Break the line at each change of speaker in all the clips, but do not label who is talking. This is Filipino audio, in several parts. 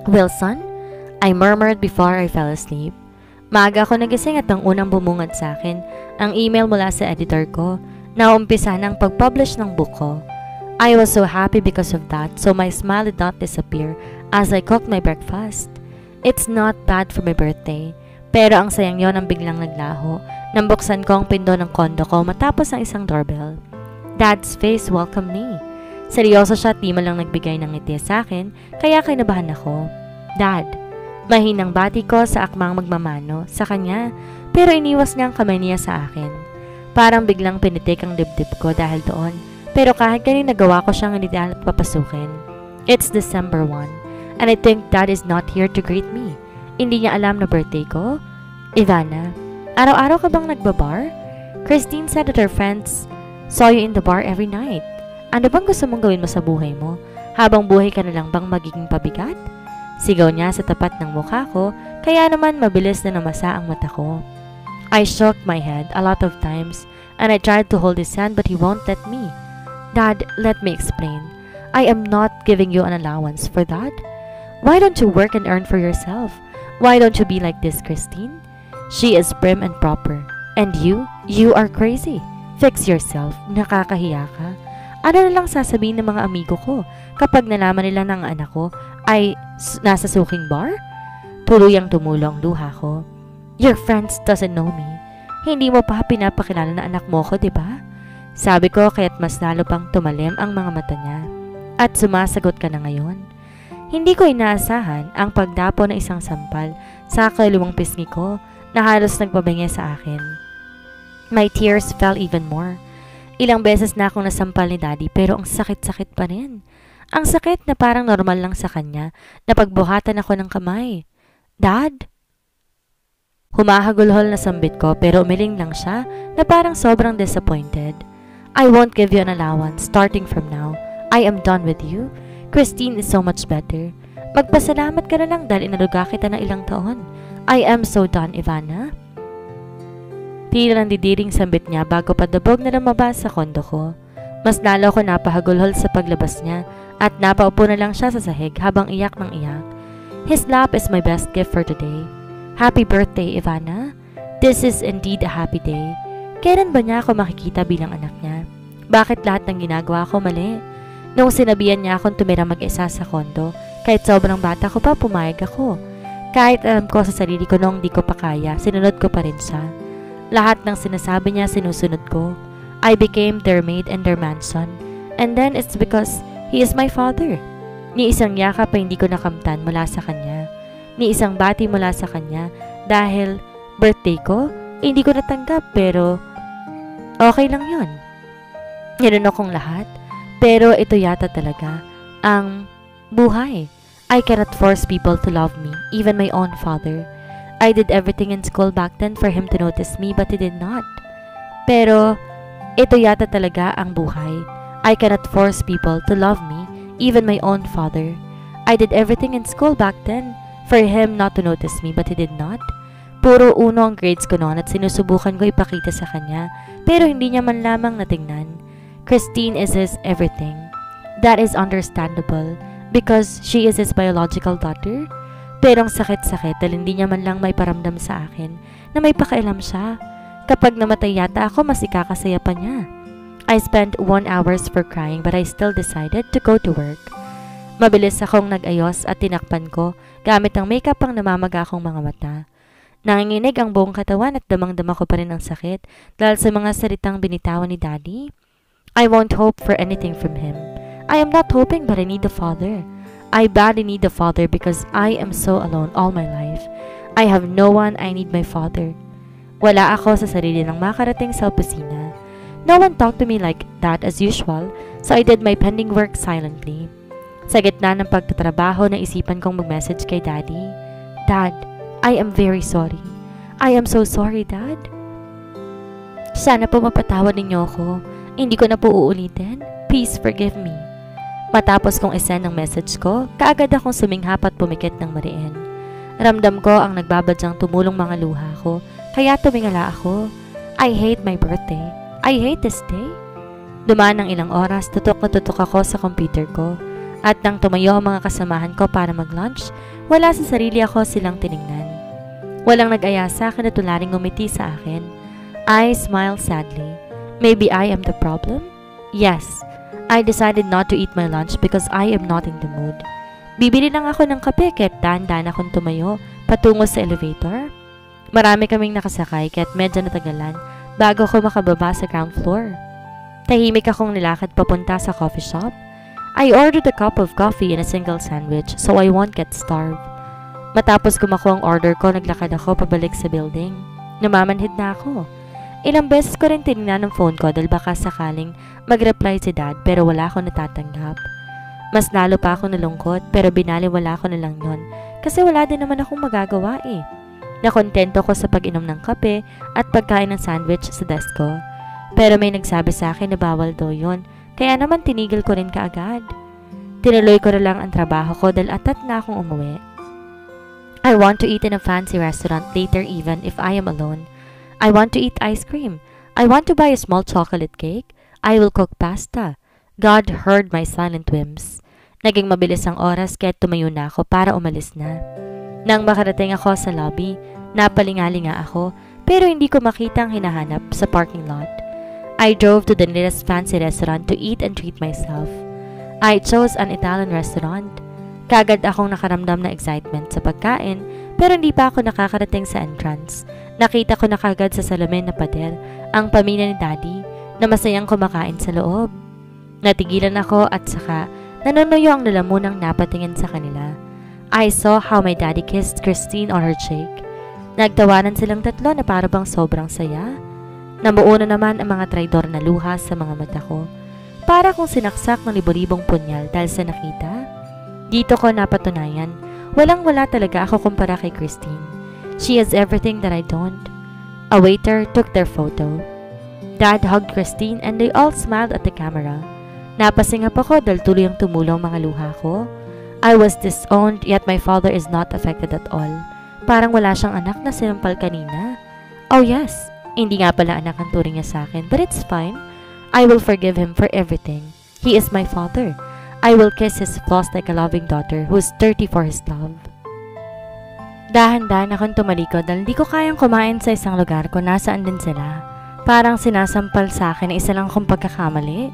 Wilson? I murmured before I fell asleep. Maaga ako nagising at ang unang bumungad sa akin ang email mula sa editor ko na umpisa ng pag-publish ng book ko. I was so happy because of that, so my smile did not disappear as I cooked my breakfast. It's not bad for my birthday, pero ang sayang yon ang biglang naglaho nang buksan ko ang pindo ng kondo ko matapos ang isang doorbell. Dad's face welcomed me. Seryoso siya at di man lang nagbigay ng ngiti sa akin, kaya kinabahan ako. Dad, mahinang bati ko sa akmang magmamano sa kanya, pero iniwas niya ang kamay niya sa akin. Parang biglang pinitik ang dibdib ko dahil doon. Pero kahit ganun nagawa ko siyang hindi at papasukin. It's December 1, and I think Dad is not here to greet me. Hindi niya alam na birthday ko. Ivana, araw-araw ka bang nagbabar? Christine said that her friends saw you in the bar every night. Ano bang gusto mong gawin mo sa buhay mo? Habang buhay ka na lang bang magiging pabigat? Sigaw niya sa tapat ng mukha ko, kaya naman mabilis na namasa ang mata ko. I shook my head a lot of times, and I tried to hold his hand but he won't let me. Dad, let me explain. I am not giving you an allowance for that. Why don't you work and earn for yourself? Why don't you be like this, Christine? She is prim and proper. And you are crazy. Fix yourself. Nakakahiya ka. Ano na lang sasabihin ng mga amigo ko kapag nalaman nila ng anak ko ay nasa suking bar? Tuluyang tumulo ang luha ko. Your friends doesn't know me. Hindi mo pa pinapakilala na anak mo ko, diba? Sabi ko kaya't mas lalo pang tumalim ang mga mata niya. At sumasagot ka na ngayon. Hindi ko inaasahan ang pagdapo ng isang sampal sa kaliwang pisngi ko na halos nagpabingi sa akin. My tears fell even more. Ilang beses na akong nasampal ni Daddy pero ang sakit-sakit pa rin. Ang sakit na parang normal lang sa kanya na pagbuhatan ako ng kamay. Dad? Humahagulhol na sambit ko pero umiling lang siya na parang sobrang disappointed. I won't give you an allowance starting from now. I am done with you. Christine is so much better. Magpasalamat ka na lang dahil inaluga kita ng ilang taon. I am so done, Ivana. Tila ng didiring sambit niya bago padabog na lumabas sa kondo ko. Mas lalo ko napahagulhol sa paglabas niya at napaupo na lang siya sa sahig habang iyak ng iyak. His laugh is my best gift for today. Happy birthday, Ivana. This is indeed a happy day. Kailan ba niya ako makikita bilang anak niya? Bakit lahat ng ginagawa ko mali? Nung sinabihan niya akong tumira mag-isa sa kondo, kahit sobrang bata ko pa, pumayag ako. Kahit alam ko sa sarili ko noong di ko pa kaya, sinunod ko pa rin siya. Lahat ng sinasabi niya sinusunod ko. I became their maid and their manson. And then it's because he is my father. Ni isang yakap pa hindi ko nakamtan mula sa kanya. Ni isang bati mula sa kanya dahil birthday ko, hindi ko natanggap pero okay lang yun. Ninuno kong lahat, pero ito yata talaga ang buhay. I cannot force people to love me, even my own father. I did everything in school back then for him to notice me, but he did not. Pero ito yata talaga ang buhay. I cannot force people to love me, even my own father. I did everything in school back then for him not to notice me, but he did not. Puro uno ang grades ko noon at sinusubukan ko ipakita sa kanya, pero hindi niya man lamang natingnan. Christine is his everything. That is understandable because she is his biological daughter. Pero ang sakit-sakit dahil hindi niya man lang may paramdam sa akin na may pakailam siya. Kapag namatay yata ako, mas ikakasaya pa niya. I spent 1 hour for crying but I still decided to go to work. Mabilis akong nag-ayos at tinakpan ko gamit ang makeup ang namamaga akong mga mata. Nanginginig ang buong katawan at damang-dama ko pa rin ang sakit dahil sa mga salitang binitawan ni Daddy. I won't hope for anything from him. I am not hoping but I need a father. I badly need a father because I am so alone all my life. I have no one. I need my father. Wala ako sa sarili ng makarating sa opisina. No one talked to me like that as usual, so I did my pending work silently. Sa gitna ng pagtatrabaho, naisipan kong mag-message kay Daddy. Dad, I am very sorry. I am so sorry, Dad. Sana po mapatawad ninyo ako. Hindi ko na po uulitin. Please forgive me. Matapos kong isend ang message ko, kaagad akong suminghap at pumikit ng mariin. Ramdam ko ang nagbabadyang tumulong mga luha ko, kaya tumingala ako. I hate my birthday. I hate this day. Dumaan ng ilang oras, tutok na tutok ako sa computer ko. At nang tumayo ang mga kasamahan ko para mag-lunch, Wala sa sarili ako silang tiningnan. Walang nag-aya sa akin na tularing ngumiti sa akin. I smiled sadly. Maybe I am the problem? Yes. I decided not to eat my lunch because I am not in the mood. Bibili lang ako ng kape kaya't dahan-dahan akong tumayo patungo sa elevator. Marami kaming nakasakay kaya't medyo natagalan bago ako makababa sa ground floor. Tahimik akong nilakad papunta sa coffee shop. I ordered a cup of coffee and a single sandwich so I won't get starved. Matapos kumako ang order ko, naglakad ako pabalik sa building. Namamanhid na ako. Ilang beses ko rin tinignan ng phone ko dahil baka sakaling mag-reply si Dad pero wala akong natatanggap. Mas lalo pa ako nalungkot pero binaliwala ko na lang yun kasi wala din naman akong magagawa eh. Nakontento ko sa pag-inom ng kape at pagkain ng sandwich sa desk ko. Pero may nagsabi sa akin na bawal daw yun kaya naman tinigil ko rin kaagad. Tinuloy ko na lang ang trabaho ko dahil atat na akong umuwi. I want to eat in a fancy restaurant later even if I am alone. I want to eat ice cream. I want to buy a small chocolate cake. I will cook pasta. God heard my silent whims. Naging mabilis ang oras kaya tumayo na ako para umalis na. Nang makarating ako sa lobby, napalingali nga ako pero hindi ko makita ang hinahanap sa parking lot. I drove to the nearest fancy restaurant to eat and treat myself. I chose an Italian restaurant. Kagad akong nakaramdam na excitement sa pagkain pero hindi pa ako nakakarating sa entrance. Nakita ko na kagad sa salamin na pader ang pamilya ni Daddy na masayang kumakain sa loob. Natigilan ako at saka nanunuyo ang lalamunang napatingin sa kanila. I saw how my daddy kissed Christine on her cheek. Nagtawanan silang tatlo na para bang sobrang saya. Namuo na naman ang mga traidor na luha sa mga mata ko. Para kung sinaksak ng libo-libong punyal dahil sa nakita. Dito ko napatunayan, walang-wala talaga ako kumpara kay Christine. She has everything that I don't. A waiter took their photo. Dad hugged Christine and they all smiled at the camera. Napasingap ako dahil tuloy ang tumulong mga luha ko. I was disowned yet my father is not affected at all. Parang wala siyang anak na sinampal kanina. Oh yes, hindi nga pala anak ang turing niya sa akin but it's fine. I will forgive him for everything. He is my father. I will kiss his flaws like a loving daughter who is thirsty for his love. Dahan-dahan akong tumalikod dahil di ko kayang kumain sa isang lugar kung nasaan din sila. Parang sinasampal sa akin na isa lang akong pagkakamali.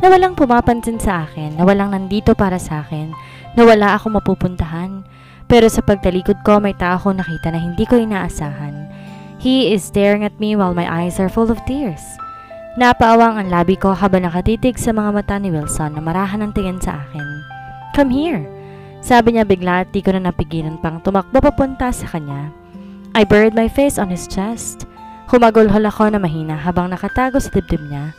Na walang pumapansin sa akin, na walang nandito para sa akin, na wala akong mapupuntahan. Pero sa pagtalikod ko, may tao akong nakita na hindi ko inaasahan. He is staring at me while my eyes are full of tears. Napaawang ang labi ko habang nakatitig sa mga mata ni Wilson na marahan ng tingin sa akin. Come here! Sabi niya bigla at di ko na napigilan pang tumakbo papunta sa kanya. I buried my face on his chest. Humagulhol ako na mahina habang nakatago sa dibdib niya.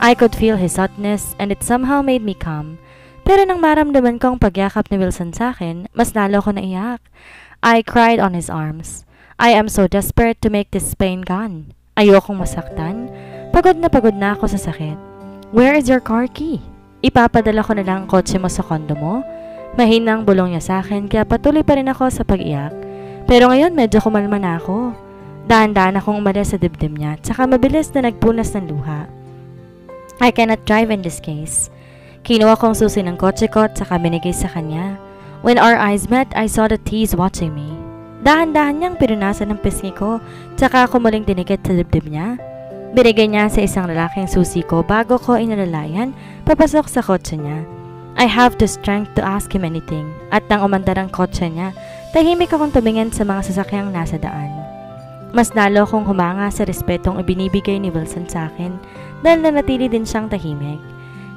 I could feel his hotness and it somehow made me calm. Pero nang maramdaman ko ang pagyakap ni Wilson sa akin, mas lalo ko naiyak. I cried on his arms. I am so desperate to make this pain gone. Ayokong masaktan. Pagod na ako sa sakit. Where is your car key? Ipapadala ko na lang ang kotse mo sa kondo mo. Mahinang bulong niya sa akin kaya patuloy pa rin ako sa pag-iyak. Pero ngayon medyo kumalma na ako. Dahan-dahan akong umalis sa dibdib niya at saka mabilis na nagpunas ng luha. I cannot drive in this case. Kinuha kong susi ng kotse ko at saka binigay sa kanya. When our eyes met, I saw that he is watching me. Dahan-dahan niyang pinunasan ng pisngi ko at saka ako muling dinikit sa dibdib niya. Binigay niya sa isang lalaking susi ko bago ko inalalayan papasok sa kotse niya. I have the strength to ask him anything at nang umandar ang kotse niya, tahimik akong tumingin sa mga sasakyang nasa daan. Mas lalo akong humanga sa respetong ibinibigay ni Wilson sa akin dahil nanatili din siyang tahimik.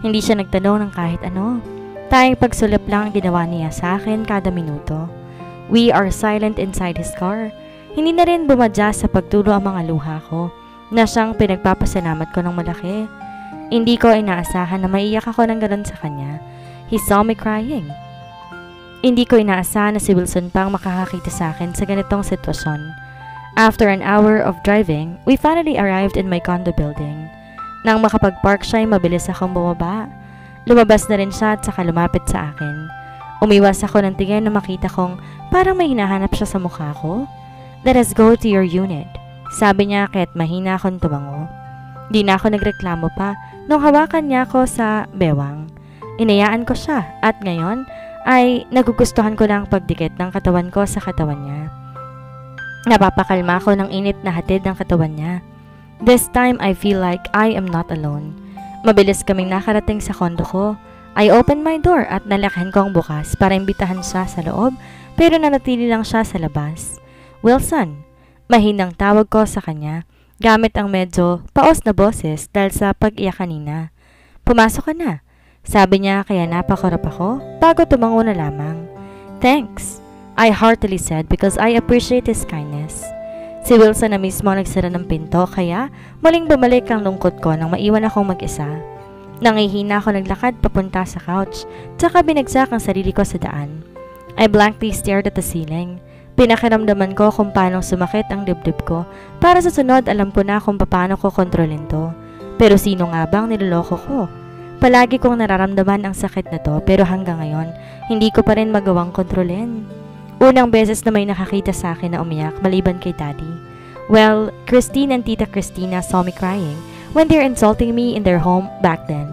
Hindi siya nagtanong ng kahit ano. Tayong pagsulap lang ang ginawa niya sa akin kada minuto. We are silent inside his car. Hindi na rin bumadya sa pagtulo ang mga luha ko na siyang pinagpapasalamat ko ng malaki. Hindi ko inaasahan na maiyak ako ng ganon sa kanya. He saw me crying. Hindi ko inaasahan na si Wilson pang makakakita sa akin sa ganitong sitwasyon. After an hour of driving, we finally arrived in my condo building. Nang makapag-park siya ay mabilis akong bumaba. Lumabas na rin siya at saka lumapit sa akin. Umiwas ako ng tingin na makita kong parang may hinahanap siya sa mukha ko. Let us go to your unit. Sabi niya kaya't mahina akong tumango. Di na ako nagreklamo pa nung hawakan niya ako sa bewang. Inayaan ko siya at ngayon ay nagugustuhan ko na ang pagdikit ng katawan ko sa katawan niya. Napapakalma ko ng init na hatid ng katawan niya. This time I feel like I am not alone. Mabilis kaming nakarating sa kondo ko. I opened my door at nalakhan ko ang bukas para imbitahan siya sa loob, pero nanatili lang siya sa labas. Wilson, mahinang tawag ko sa kanya, gamit ang medyo paos na boses dahil sa pag-iyak kanina. Pumasok ka na, sabi niya, kaya napakorap ako bago tumango na lamang. Thanks, I heartily said because I appreciate his kindness. Si Wilson na mismo nagsara ng pinto, kaya muling bumalik ang lungkot ko nang maiwan akong mag-isa. Nangihina ako naglakad papunta sa couch, tsaka binagsak ang sarili ko sa daan. I blankly stared at the ceiling. Pinakiramdaman ko kung paano sumakit ang dibdib ko. Para sa sunod, alam ko na kung paano ko kontrolin to. Pero sino nga bang niloloko ko? Palagi kong nararamdaman ang sakit na to, pero hanggang ngayon, hindi ko pa rin magawang kontrolin. Unang beses na may nakakita sa akin na umiyak maliban kay Daddy. Well, Christine and Tita Christina saw me crying when they're insulting me in their home back then.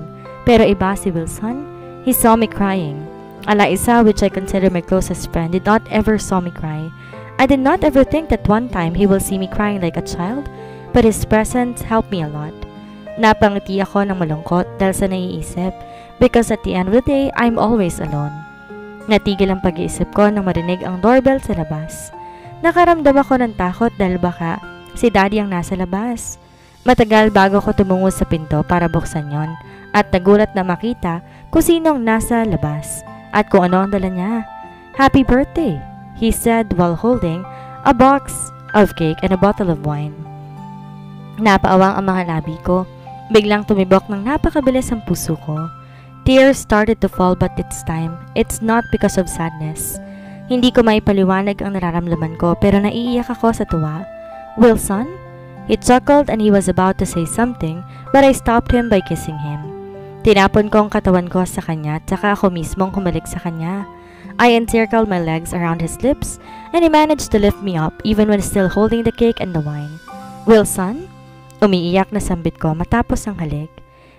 Pero iba si Wilson, he saw me crying. Alaisa, which I consider my closest friend, did not ever saw me cry. I did not ever think that one time he will see me crying like a child, but his presence helped me a lot. Napangiti ako ng malungkot dahil sa naiisip, because at the end of the day, I'm always alone. Natigil ang pag-iisip ko nang marinig ang doorbell sa labas. Nakaramdam ako ng takot dahil baka si Daddy ang nasa labas. Matagal bago ko tumungo sa pinto para buksan yon, at nagulat na makita kung sinong nasa labas at kung ano ang dala niya. Happy birthday, he said while holding a box of cake and a bottle of wine. Napaawang ang mga labi ko. Biglang tumibok ng napakabilis ang puso ko. Tears started to fall, but this time, it's not because of sadness. Hindi ko maipaliwanag ang nararamdaman ko, pero naiiyak ako sa tuwa. Wilson? He chuckled and he was about to say something, but I stopped him by kissing him. Tinapon ko ang katawan ko sa kanya, tsaka ako mismong humalik sa kanya. I encircled my legs around his lips, and he managed to lift me up even when still holding the cake and the wine. Wilson? Umiiyak na sambit ko matapos ang halik.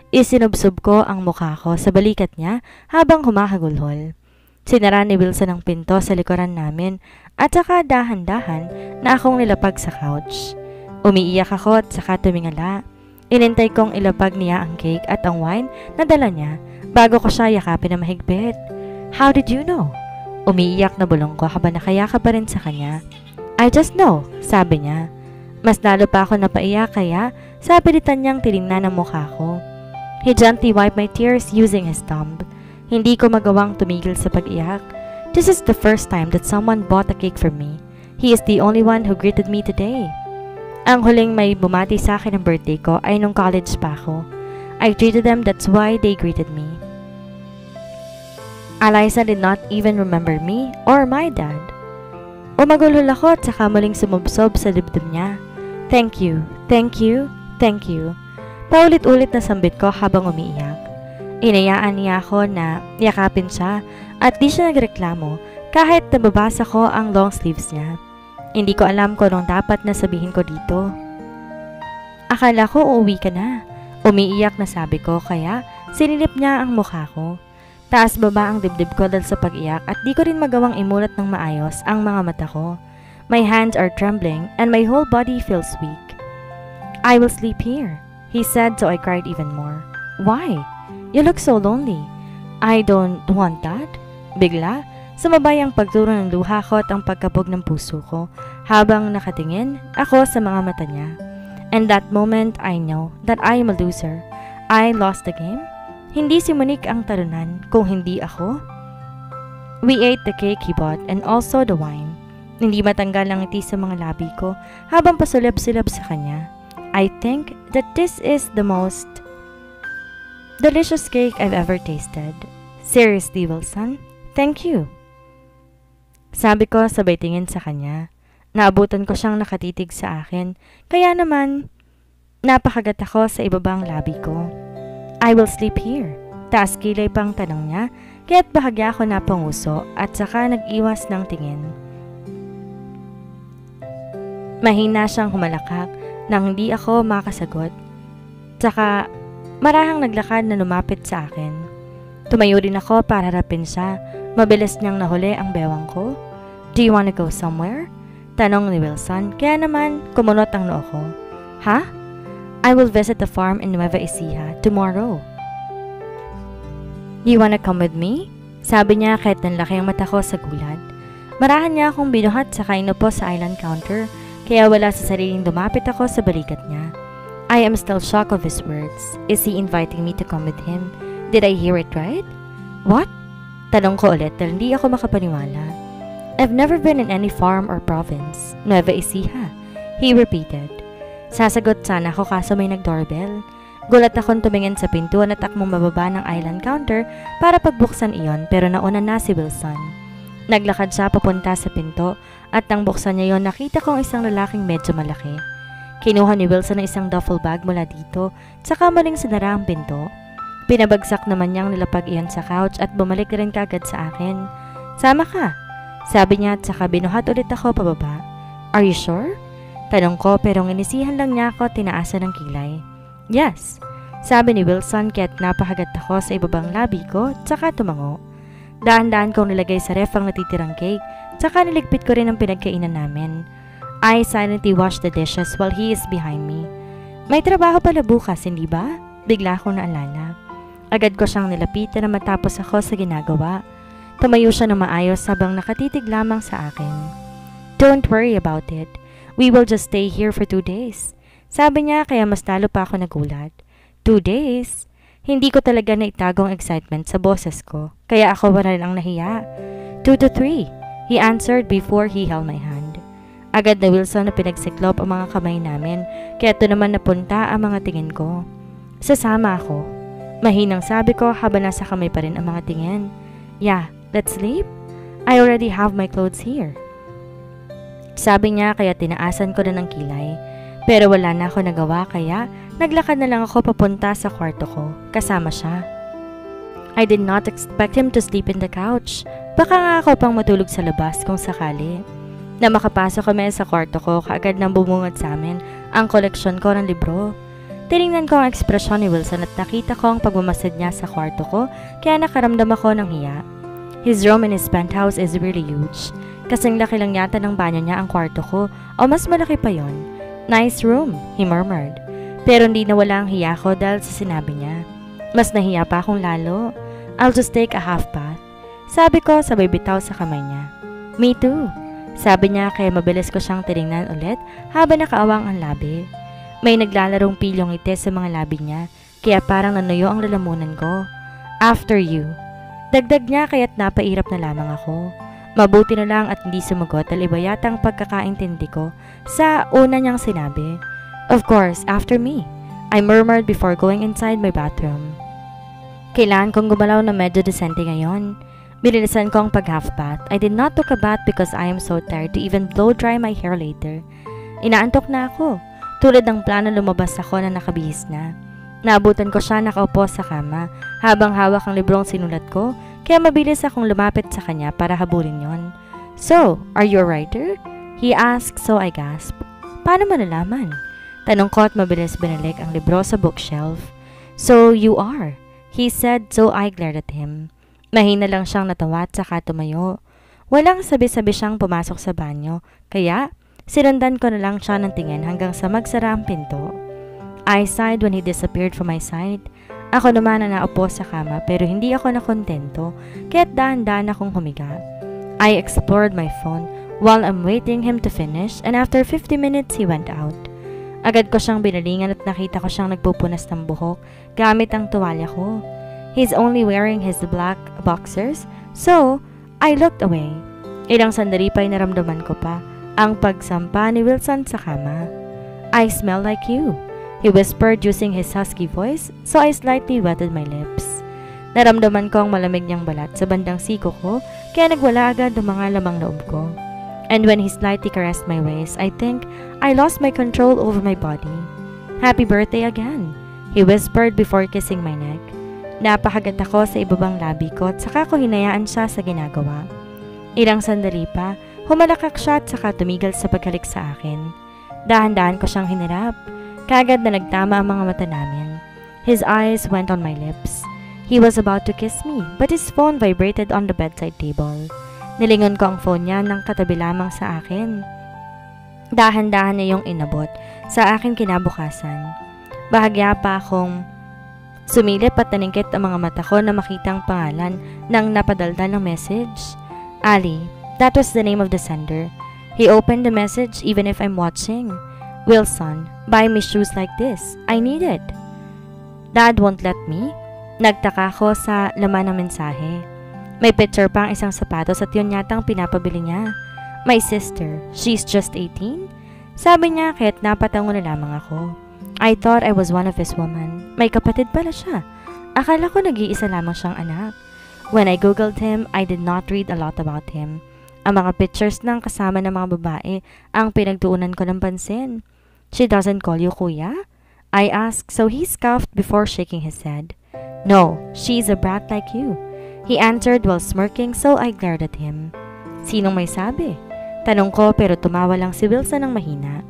Isinubsob ko ang mukha ko sa balikat niya habang humahagulhol. Sinara ni Wilson ang pinto sa likuran namin at saka dahan-dahan na akong nilapag sa couch. Umiiyak ako at saka tumingala. Inintay kong ilapag niya ang cake at ang wine na dala niya bago ko siya yakapin na mahigpit. How did you know? Umiiyak na bulong ko habang nakayakap pa rin sa kanya. I just know, sabi niya. Mas lalo pa ako napaiyak kaya sa pilitan niyang tiningnan ang mukha ko. He gently wiped my tears using his thumb. Hindi ko magawang tumigil sa pag-iyak. This is the first time that someone bought a cake for me. He is the only one who greeted me today. Ang huling may bumati sa akin ng birthday ko ay nung college pa ako. I treated them, that's why they greeted me. Eliza did not even remember me or my dad. Umagulhol ako at saka muling sumubsob sa dibdib niya. Thank you, thank you, thank you. Paulit-ulit na sambit ko habang umiiyak. Inayaan niya ako na yakapin siya at di siya nagreklamo kahit nababasa ko ang long sleeves niya. Hindi ko alam kung anong dapat na sabihin ko dito. Akala ko uuwi ka na. Umiiyak na sabi ko kaya sinilip niya ang mukha ko. Taas baba ang dibdib ko dahil sa pag-iyak at di ko rin magawang imulat ng maayos ang mga mata ko. My hands are trembling and my whole body feels weak. I will sleep here, he said, so I cried even more. Why? You look so lonely. I don't want that. Bigla, sumabay ang pagturo ng luha ko at ang pagkabog ng puso ko habang nakatingin ako sa mga mata niya. And that moment, I know that I am a loser. I lost the game. Hindi si Monique ang talunan kung hindi ako. We ate the cake he bought and also the wine. Hindi matanggal ang ngiti sa mga labi ko habang pasulab-silab sa kanya. I think that this is the most delicious cake I've ever tasted. Seriously, Wilson, thank you. Sabi ko sabay tingin sa kanya. Naabutan ko siyang nakatitig sa akin, kaya naman napakagat ako sa ibabang labi ko. I will sleep here. Taas kilay pang tanong niya, kaya't bahagya ako napanguso at saka nag-iwas ng tingin. Mahina siyang humalakak nang hindi ako makasagot. Tsaka marahang naglakad na lumapit sa akin. Tumayo rin ako para harapin siya, Mabilis niyang nahuli ang bewang ko. Do you wanna go somewhere? Tanong ni Wilson, kaya naman kumunot ang noo ko. Ha? I will visit the farm in Nueva Ecija tomorrow. You wanna come with me? Sabi niya kahit nanlaki ang mata ko sa gulat. Marahan niya akong binuhat sa kainupo sa island counter, kaya wala sa sariling dumapit ako sa balikat niya. I am still shocked of his words. Is he inviting me to come with him? Did I hear it right? What? Tanong ko ulit dahil hindi ako makapaniwala. I've never been in any farm or province. Nueva Ecija, he repeated. Sasagot sana ako kaso may nag-doorbell. Gulat akong tumingin sa pintuan at akmong mababa ng island counter para pagbuksan iyon pero nauna na si Wilson. Naglakad siya papunta sa pinto at nang buksan niya yon nakita kong isang lalaking medyo malaki. Kinuha ni Wilson ang isang duffel bag mula dito tsaka maling sinara ang pinto. Pinabagsak naman niyang nilapag iyon sa couch at bumalik rin kagad sa akin. Sama ka, sabi niya at saka binuhat ulit ako pababa. Are you sure? Tanong ko pero nginisihan lang niya ako tinaasan ng kilay. Yes, sabi ni Wilson kaya't napahagat ako sa ibabang labi ko tsaka tumango. Daan-daan kong nilagay sa ref ang natitirang cake tsaka niligpit ko rin ang pinagkainan namin. I silently washed the dishes while he is behind me. May trabaho pala bukas, hindi ba? Bigla akong naalala. Agad ko siyang nilapitan na matapos ako sa ginagawa. Tumayo siya na maayos habang nakatitig lamang sa akin. Don't worry about it. We will just stay here for 2 days. Sabi niya kaya mas lalo pa ako nagulat. 2 days? Hindi ko talaga naitagong excitement sa boses ko, kaya ako wala lang nahiya. 2 to 3, he answered before he held my hand. Agad na Wilson na pinagsiklop ang mga kamay namin, kaya ito naman napunta ang mga tingin ko. Sasama ako. Mahinang sabi ko habang nasa kamay pa rin ang mga tingin. Yeah, let's sleep? I already have my clothes here. Sabi niya kaya tinaasan ko na ng kilay. Pero wala na ako nagawa kaya naglakad na lang ako papunta sa kwarto ko. Kasama siya. I did not expect him to sleep in the couch. Baka nga ako pang matulog sa labas kung sakali. Na makapasok kami sa kwarto ko kaagad nang bumungad sa amin ang koleksyon ko ng libro. Tinignan ko ang ekspresyon ni Wilson at nakita ko ang pagmamasid niya sa kwarto ko kaya nakaramdam ako ng hiya. His room in his penthouse is really huge. Kasing laki lang yata ng banyo niya ang kwarto ko o mas malaki pa yon. Nice room, he murmured. Pero hindi nawala ang hiya ko dahil sa sinabi niya. Mas nahiya pa akong lalo. I'll just take a half bath. Sabi ko sabay bitaw sa kamay niya. Me too. Sabi niya kaya mabilis ko siyang tinignan ulit habang nakaawang ang labi. May naglalarong pilyong ngiti sa mga labi niya kaya parang nanuyo ang lalamunan ko. After you. Dagdag niya kaya't napairap na lamang ako. Mabuti na lang at hindi sumagot dahil iba yata ang pagkakaintindi ko sa una niyang sinabi. Of course, after me. I murmured before going inside my bathroom. Kailangan kong gumalaw na medyo desente ngayon. Binilisan ko ang pag-half bath. I did not take a bath because I am so tired to even blow dry my hair later. Inaantok na ako. Tulad ng plano lumabas ako na nakabihis na. Naabutan ko siya nakaupo sa kama habang hawak ang librong sinulat ko kaya mabilis akong lumapit sa kanya para habulin yon. So, are you a writer? He asked so I gasped. Paano malalaman? Tanong ko at mabilis binalik ang libro sa bookshelf. So, you are? He said so I glared at him. Mahina lang siyang natawa at saka tumayo. Walang sabi-sabi siyang pumasok sa banyo kaya sinundan ko na lang siya ng tingin hanggang sa magsara ang pinto. I sighed when he disappeared from my sight. Ako naman na naupo sa kama pero hindi ako nakontento kaya't dahan-dahan akong humiga. I explored my phone while I'm waiting him to finish and after 50 minutes he went out. Agad ko siyang binalingan at nakita ko siyang nagpupunas ng buhok gamit ang tuwalya ko. He's only wearing his black boxers so I looked away. Ilang sandali pa'y naramdaman ko pa ang pagsampa ni Wilson sa kama. I smell like you. He whispered using his husky voice, so I slightly wetted my lips. Naramdaman ko ang malamig niyang balat sa bandang siko ko, kaya nagwala agad ang mga lamang loob ko. And when he slightly caressed my waist, I think I lost my control over my body. Happy birthday again, he whispered before kissing my neck. Napahagat ako sa ibabang labi ko at saka ko hinayaan siya sa ginagawa. Ilang sandali pa, humalakak siya at saka tumigil sa paghalik sa akin. Dahan-dahan ko siyang hinarap. Kagad na nagtama ang mga mata namin. His eyes went on my lips. He was about to kiss me, but his phone vibrated on the bedside table. Nilingon ko ang phone niya nang katabi lamang sa akin. Dahan-dahan niya yung inabot sa akin kinabukasan. Bahagya pa akong sumilip at naningkit ang mga mata ko na makita ang pangalan ng napadaldal ng message. Ali, that was the name of the sender. He opened the message even if I'm watching. Wilson, buy me shoes like this. I need it. Dad won't let me. Nagtaka ko sa laman ng mensahe. May picture pa ang isang sapatos at yun yatang pinapabili niya. My sister, she's just 18? Sabi niya kahit napatango na lamang ako. I thought I was one of his women. May kapatid pala siya. Akala ko nag-iisa lamang siyang anak. When I googled him, I did not read a lot about him. Ang mga pictures ng kasama ng mga babae ang pinagtuunan ko ng pansin. She doesn't call you kuya? I asked, so he scoffed before shaking his head. No, she's a brat like you. He answered while smirking, so I glared at him. Sinong may sabi? Tanong ko pero tumawa lang si Wilson ng mahina.